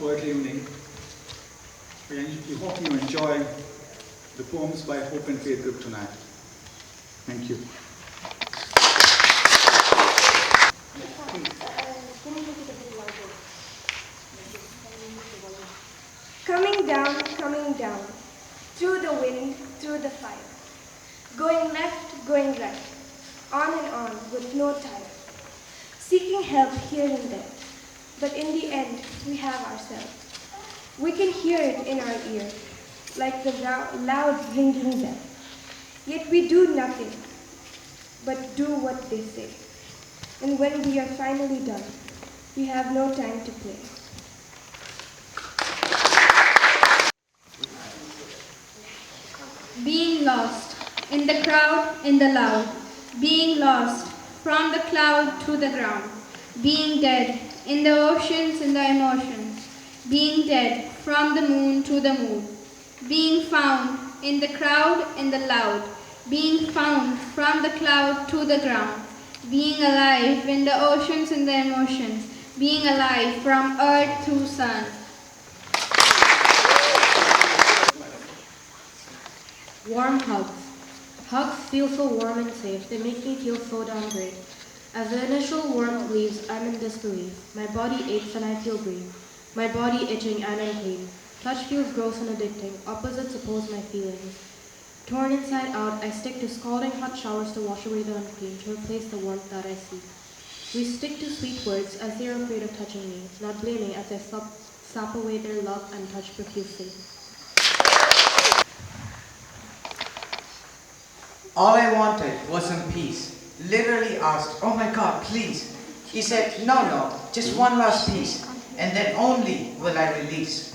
poetry evening. We hope you enjoy the poems by Hope and Faith group tonight. Thank you. Coming down, through the wind, through the fire, going left, going right, on and on with no tire, seeking help here and there, but in the end, we have ourselves. We can hear it in our ear, like the loud ringing bell. Yet we do nothing but do what they say. And when we are finally done, we have no time to play. Being lost, in the crowd, in the loud, being lost, from the cloud to the ground, being dead, in the oceans, in the emotions, being dead, from the moon to the moon, being found, in the crowd, in the loud, being found, from the cloud to the ground, being alive, in the oceans, in the emotions, being alive, from earth to sun. Warm hugs. Hugs feel so warm and safe. They make me feel so damn great. As the initial warmth leaves, I'm in disbelief. My body aches and I feel green. My body itching and unclean. Touch feels gross and addicting. Opposites oppose my feelings. Torn inside out, I stick to scalding hot showers to wash away the unclean, to replace the warmth that I seek. We stick to sweet words as they are afraid of touching me, not blaming as I sap away their love and touch profusely. All I wanted was some peace. Literally asked, oh my God, please. He said, no, just one last piece, and then only will I release.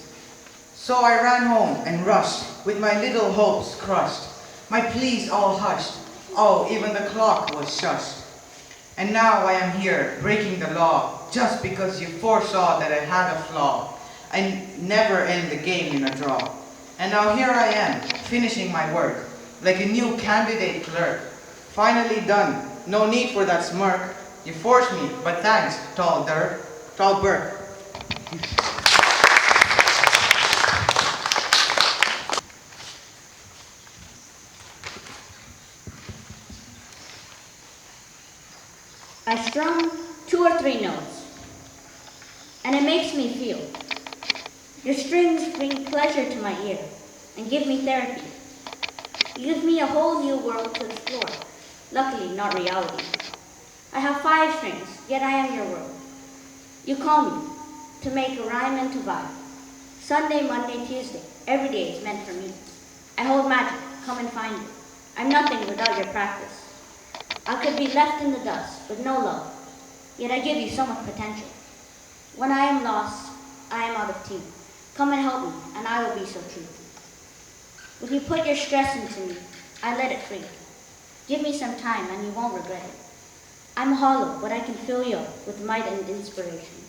So I ran home and rushed, with my little hopes crushed, my pleas all hushed. Oh, even the clock was shushed. And now I am here, breaking the law, just because you foresaw that I had a flaw. I never end the game in a draw. And now here I am, finishing my work, like a new candidate clerk. Finally done, no need for that smirk. You forced me, but thanks, tall Burke. I strum 2 or 3 notes, and it makes me feel. Your strings bring pleasure to my ear and give me therapy. You give me a whole new world to explore, luckily not reality. I have 5 strings, yet I am your world. You call me to make a rhyme and to vibe. Sunday, Monday, Tuesday, every day is meant for me. I hold magic, come and find it. I'm nothing without your practice. I could be left in the dust with no love, yet I give you so much potential. When I am lost, I am out of tune. Come and help me, and I will be so true. When you put your stress into me, I let it free. Give me some time, and you won't regret it. I'm hollow, but I can fill you up with might and inspiration.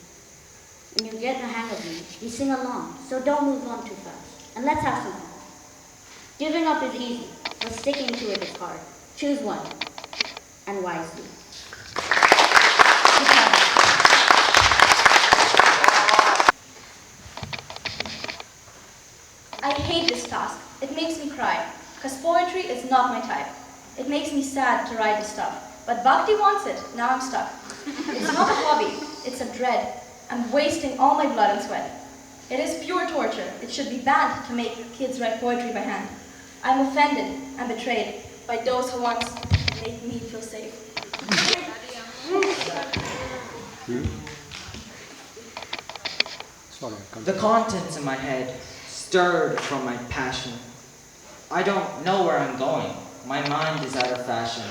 When you get the hang of me, you sing along, so don't move on too fast, and let's have some fun. Giving up is easy, but sticking to it is hard. Choose one, and wisely. I hate this task. It makes me cry, because poetry is not my type. It makes me sad to write this stuff, but Bhakti wants it, now I'm stuck. It's not a hobby, it's a dread. I'm wasting all my blood and sweat. It is pure torture. It should be banned to make kids write poetry by hand. I'm offended and betrayed by those who once made me feel safe. The contents in my head stirred from my passion. I don't know where I'm going. My mind is out of fashion.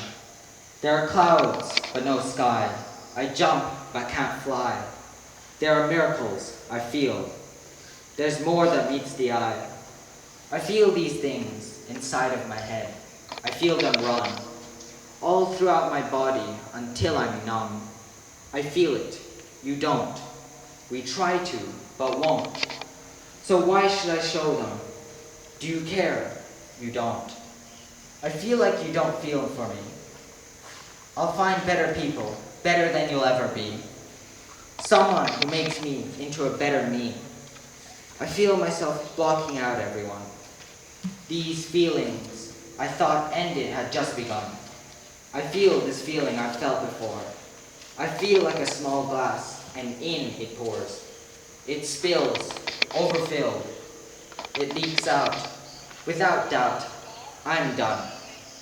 There are clouds, but no sky. I jump, but can't fly. There are miracles, I feel. There's more that meets the eye. I feel these things inside of my head. I feel them run all throughout my body until I'm numb. I feel it. You don't. We try to, but won't. So why should I show them? Do you care? You don't. I feel like you don't feel for me. I'll find better people, better than you'll ever be. Someone who makes me into a better me. I feel myself blocking out everyone. These feelings I thought ended had just begun. I feel this feeling I've felt before. I feel like a small glass, and in it pours. It spills, overfilled. It leaks out. Without doubt, I'm done.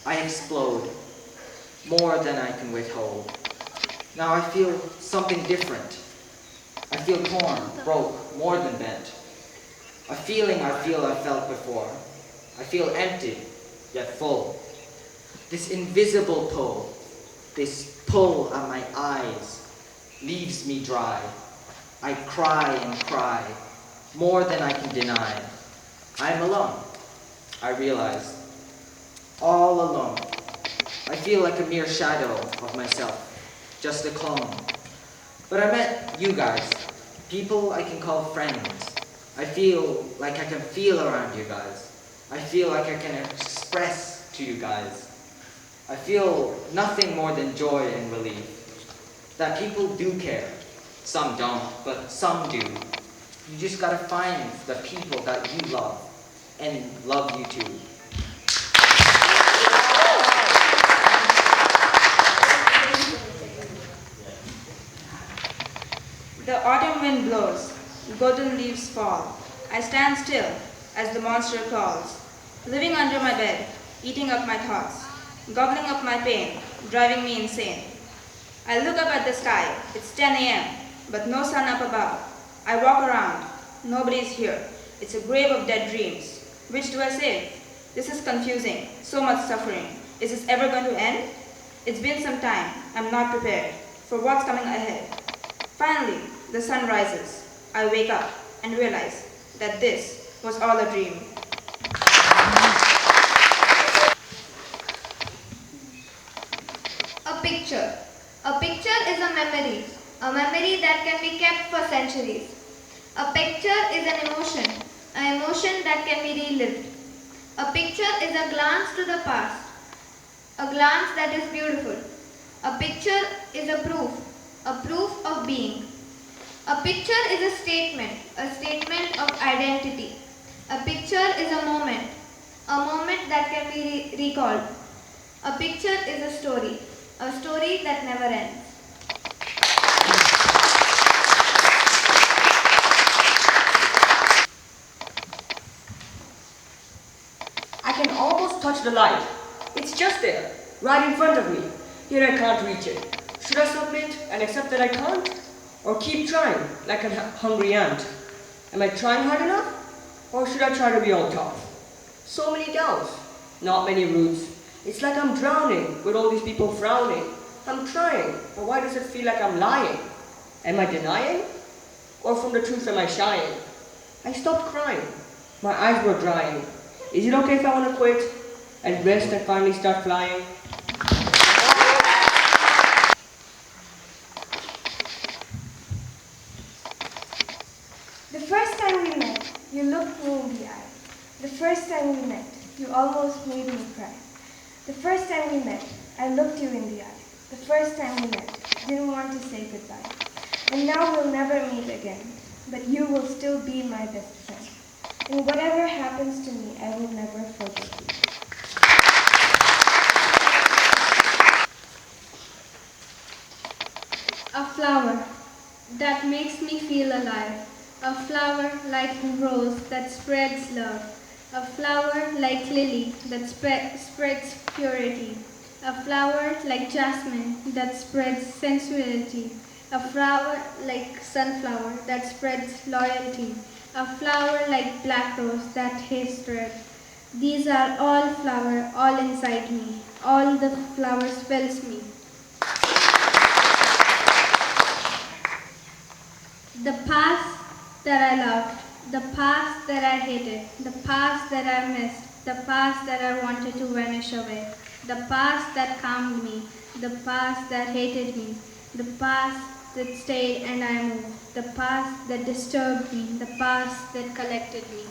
I explode. More than I can withhold. Now I feel something different. I feel torn, broke, more than bent. A feeling I feel I've felt before. I feel empty, yet full. This invisible pull, this pull at my eyes, leaves me dry. I cry and cry, more than I can deny. I'm alone, I realize. All alone. I feel like a mere shadow of myself, just a clone. But I met you guys, people I can call friends. I feel like I can feel around you guys. I feel like I can express to you guys. I feel nothing more than joy and relief. That people do care. Some don't, but some do. You just gotta find the people that you love and love you too. The autumn wind blows, golden leaves fall. I stand still as the monster crawls, living under my bed, eating up my thoughts, gobbling up my pain, driving me insane. I look up at the sky, it's 10 a.m., but no sun up above. I walk around, nobody's here. It's a grave of dead dreams. Which do I save? This is confusing, so much suffering. Is this ever going to end? It's been some time, I'm not prepared for what's coming ahead. Finally, the sun rises. I wake up and realize that this was all a dream. A picture. A picture is a memory that can be kept for centuries. A picture is an emotion that can be relived. A picture is a glance to the past, a glance that is beautiful. A picture is a proof of being. A picture is a statement of identity. A picture is a moment that can be recalled. A picture is a story that never ends. I can almost touch the light. It's just there, right in front of me, yet I can't reach it. Should I submit and accept that I can't? Or keep trying, like a hungry ant? Am I trying hard enough? Or should I try to be on top? So many doubts, not many roots. It's like I'm drowning with all these people frowning. I'm trying, but why does it feel like I'm lying? Am I denying? Or from the truth am I shying? I stopped crying. My eyes were drying. Is it okay if I want to quit and rest and finally start flying? The first time we met, you looked me in the eye. The first time we met, you almost made me cry. The first time we met, I looked you in the eye. The first time we met, didn't want to say goodbye. And now we'll never meet again, but you will still be my best friend. And whatever happens to me, I will never forget you. A flower that makes me feel alive. A flower like rose that spreads love. A flower like lily that spreads purity. A flower like jasmine that spreads sensuality. A flower like sunflower that spreads loyalty. A flower like black rose that hatred. These are all flower, all inside me. All the flowers fills me. The past that I loved, the past that I hated, the past that I missed, the past that I wanted to vanish away, the past that calmed me, the past that hated me, the past that stayed and I moved, the past that disturbed me, the past that collected me.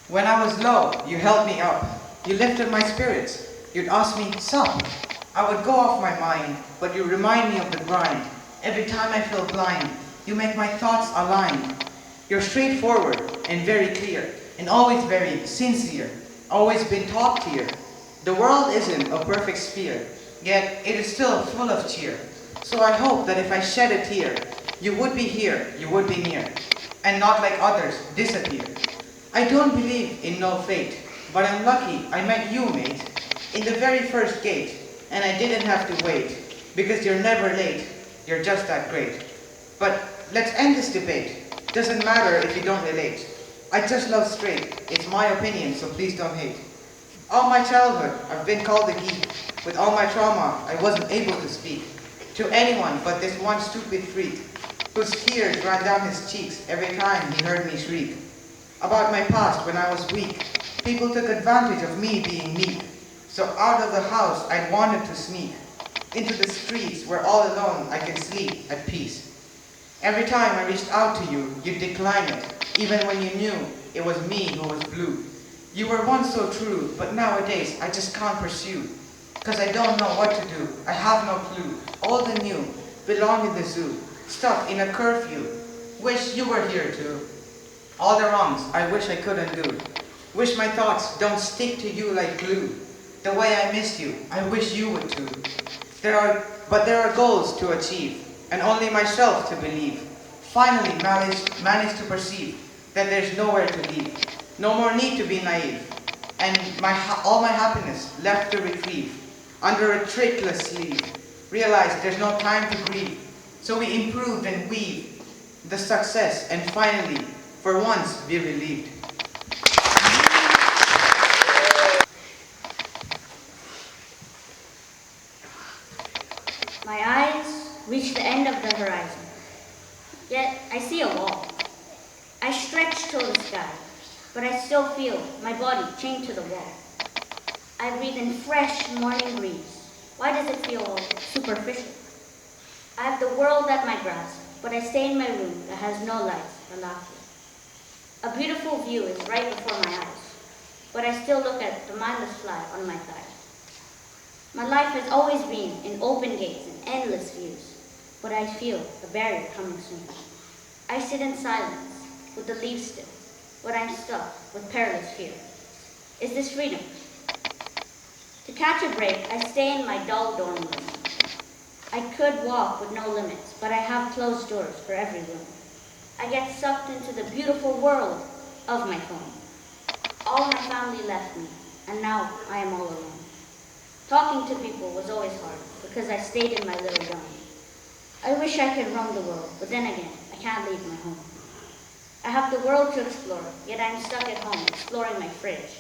When I was low, you held me up. You lifted my spirits. You'd ask me, son, I would go off my mind, but you remind me of the grind. Every time I feel blind, you make my thoughts align. You're straightforward and very clear, and always very sincere, always been top tier. The world isn't a perfect sphere, yet it is still full of cheer. So I hope that if I shed a tear, you would be here, you would be near, and not like others, disappear. I don't believe in no fate, but I'm lucky I met you, mate, in the very first gate, and I didn't have to wait, because you're never late, you're just that great. But let's end this debate. Doesn't matter if you don't relate. I just love straight. It's my opinion, so please don't hate. All my childhood, I've been called a geek. With all my trauma, I wasn't able to speak to anyone but this one stupid freak, whose tears ran down his cheeks every time he heard me shriek about my past when I was weak. People took advantage of me being meek, so out of the house I wanted to sneak into the streets where all alone I can sleep at peace. Every time I reached out to you, you declined it, even when you knew it was me who was blue. You were once so true, but nowadays I just can't pursue, 'cause I don't know what to do, I have no clue. Old and new, belong in the zoo, stuck in a curfew, wish you were here too. All the wrongs I wish I couldn't do, wish my thoughts don't stick to you like glue. The way I missed you, I wish you would too. But there are goals to achieve, and only myself to believe. Finally managed to perceive that there's nowhere to leave. No more need to be naive, and all my happiness left to retrieve under a trickless sleeve. Realized there's no time to grieve, so we improved and weaved the success, and finally, for once, be relieved. My eyes reach the end of the horizon, yet I see a wall. I stretch toward the sky, but I still feel my body chained to the wall. I breathe in fresh morning breeze. Why does it feel all superficial? I have the world at my grasp, but I stay in my room that has no lights or laughter. A beautiful view is right before my eyes, but I still look at the mindless fly on my thigh. My life has always been in open gates and endless views, but I feel a barrier coming soon. I sit in silence with the leaves still, but I'm stuck with perilous fear. Is this freedom? To catch a break, I stay in my dull dorm room. I could walk with no limits, but I have closed doors for every room. I get sucked into the beautiful world of my phone. All my family left me, and now I am all alone. Talking to people was always hard, because I stayed in my little dome. I wish I could roam the world, but then again, I can't leave my home. I have the world to explore, yet I'm stuck at home, exploring my fridge.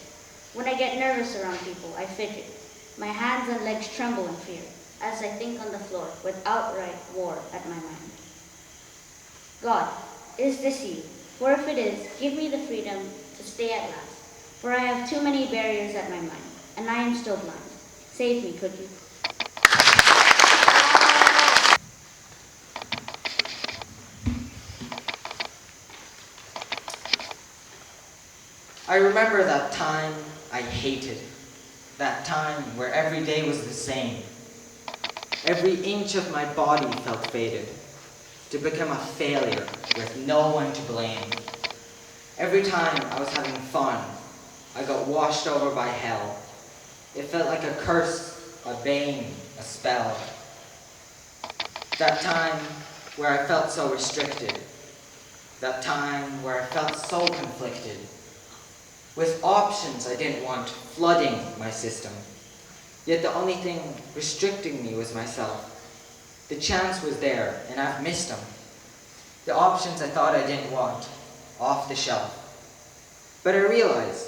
When I get nervous around people, I fidget. My hands and legs tremble in fear, as I think on the floor with outright war at my mind. God, is this you? For if it is, give me the freedom to stay at last, for I have too many barriers at my mind, and I am still blind. Save me, could you? I remember that time I hated, that time where every day was the same. Every inch of my body felt fated, to become a failure with no one to blame. Every time I was having fun, I got washed over by hell. It felt like a curse, a bane, a spell. That time where I felt so restricted, that time where I felt so conflicted, with options I didn't want flooding my system. Yet the only thing restricting me was myself. The chance was there, and I've missed them. The options I thought I didn't want, off the shelf. But I realized,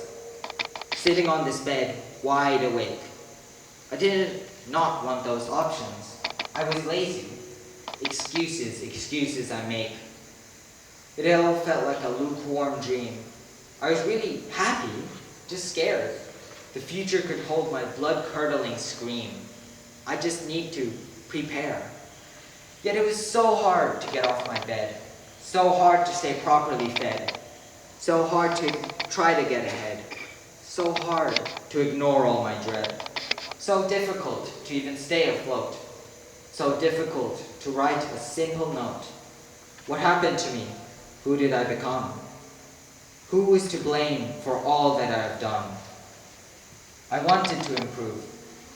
sitting on this bed, wide awake, I did not want those options. I was lazy. Excuses I make. It all felt like a lukewarm dream. I was really happy, just scared. The future could hold my blood-curdling scream. I just need to prepare. Yet it was so hard to get off my bed, so hard to stay properly fed, so hard to try to get ahead, so hard to ignore all my dread, So difficult to even stay afloat. So difficult to write a simple note. What happened to me? Who did I become? Who is to blame for all that I have done? I wanted to improve.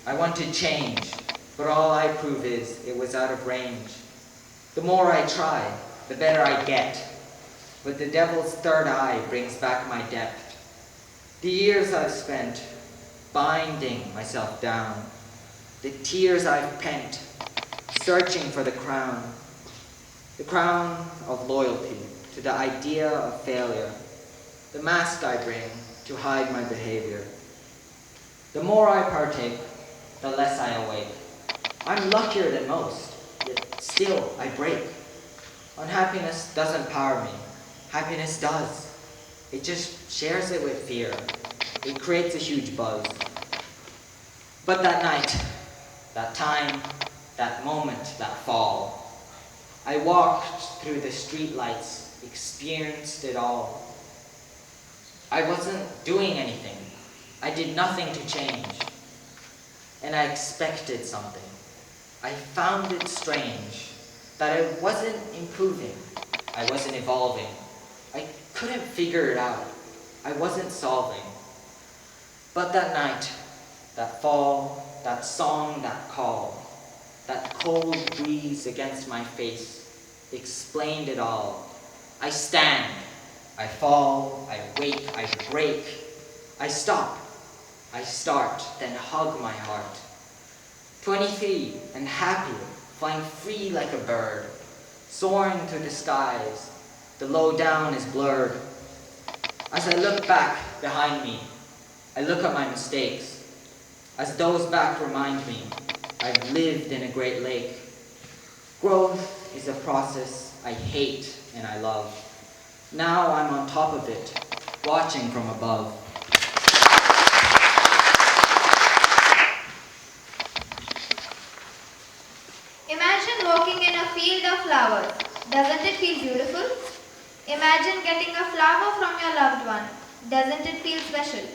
I wanted change. But all I prove is it was out of range. The more I try, the better I get. But the devil's third eye brings back my depth. The years I've spent binding myself down. The tears I've pent, searching for the crown of loyalty to the idea of failure, the mask I bring to hide my behavior. The more I partake, the less I awake. I'm luckier than most, yet still I break. Unhappiness doesn't power me. Happiness does. It just shares it with fear. It creates a huge buzz. But that night, that time, that moment, that fall, I walked through the streetlights, experienced it all. I wasn't doing anything. I did nothing to change. And I expected something. I found it strange that I wasn't improving. I wasn't evolving. I couldn't figure it out. I wasn't solving. But that night, that fall, that song, that call, that cold breeze against my face explained it all. I stand, I fall, I wake, I break, I stop, I start, then hug my heart. 23 and happy, flying free like a bird, soaring through the skies, the low down is blurred. As I look back behind me, I look at my mistakes. As those back remind me, I've lived in a great lake. Growth is a process I hate and I love. Now I'm on top of it, watching from above. Imagine walking in a field of flowers. Doesn't it feel beautiful? Imagine getting a flower from your loved one. Doesn't it feel special?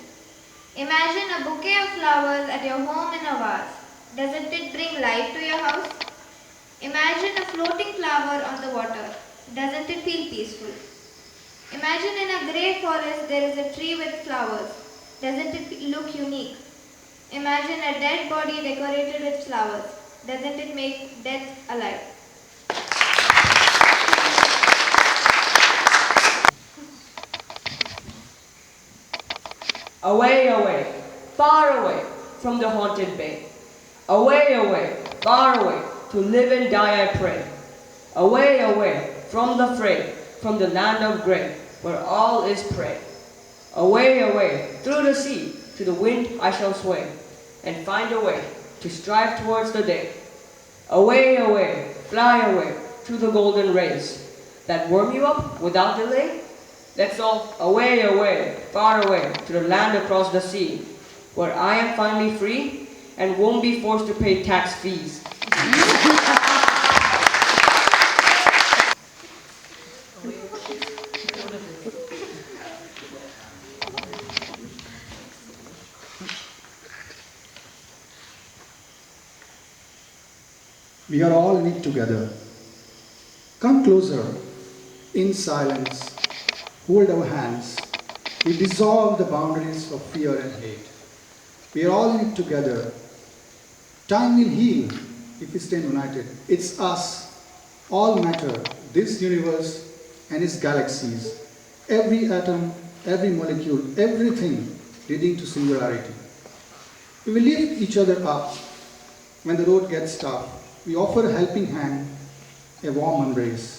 Imagine a bouquet of flowers at your home in a vase. Doesn't it bring life to your house? Imagine a floating flower on the water. Doesn't it feel peaceful? Imagine in a grey forest there is a tree with flowers. Doesn't it look unique? Imagine a dead body decorated with flowers. Doesn't it make death alive? Away, away, far away from the haunted bay. Away, away, far away, to live and die I pray. Away, away from the fray, from the land of grey, where all is prey. Away, away, through the sea, to the wind I shall sway, and find a way to strive towards the day. Away, away, fly away, through the golden rays, that warm you up without delay. Let's all away, away, far away, to the land across the sea, where I am finally free, and won't be forced to pay tax fees. We are all in it together. Come closer, in silence, hold our hands. We dissolve the boundaries of fear and hate. We are all in it together. Time will heal if we stay united. It's us, all matter, this universe and its galaxies. Every atom, every molecule, everything leading to singularity. We will lift each other up when the road gets tough. We offer a helping hand, a warm embrace.